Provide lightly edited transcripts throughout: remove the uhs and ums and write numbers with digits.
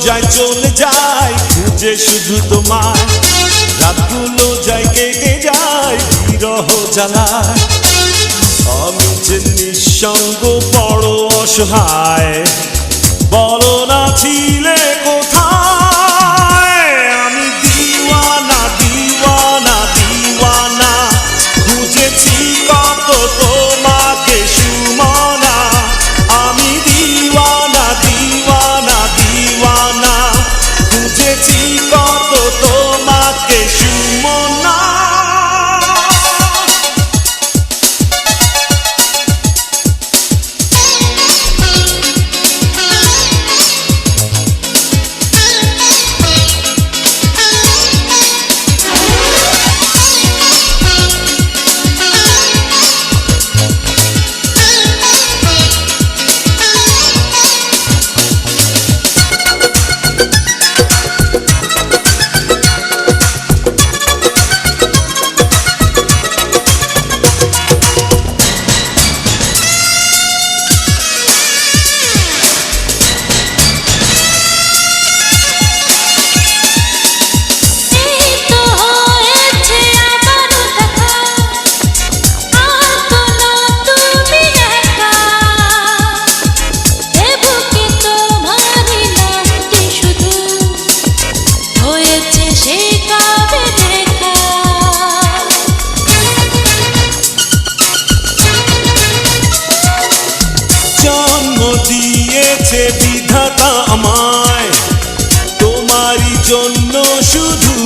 যায় চলে যায় খুঁজে শুধু তোমায়, রাতগুলো যায় কেটে যায় বিরহ জ্বালায়। আমি যে নিঃসঙ্গ বড় অসহায়, বলো না ছিলে কোথায়? আমি দিওয়ানা দিওয়ানা দিওয়ানা, খুঁজেছি কত তোমাকে সুমনা। আমি দিওয়ানা দিওয়ানা দিওয়ানা, খুঁজেছি কত তোমাকে সুমনা। দিয়েছে বিধাতা আমায় তোমারই জন্য, শুধু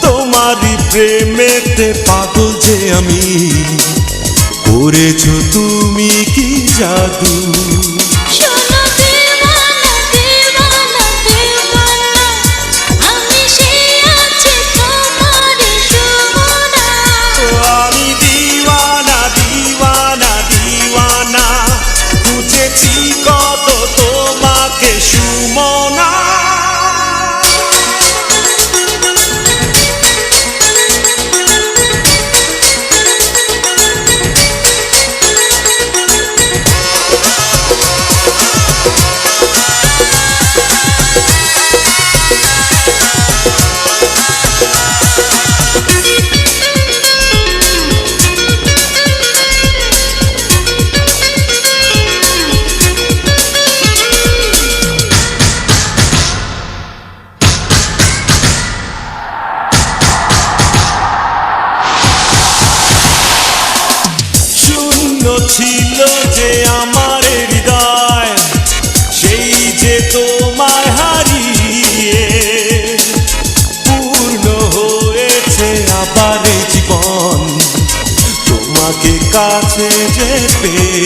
তোমারই প্রেমেতে পাগল যে আমি, করেছো তুমি কি জাদু। কত তোমাকে সুমনা। ছিল যে আমার হৃদয়, সেই যে তোমায় হারিয়ে পূর্ণ হয়েছে আবার জীবন, তোমাকে কাছে যে পেয়ে।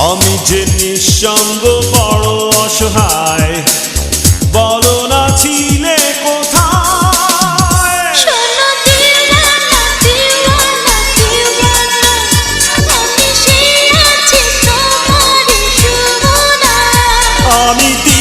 আমি যে নিঃসঙ্গ বড় অসহায়, বলো না ছিলে কোথায়? আমি সেই আছি তোমারই সুমনা। আমি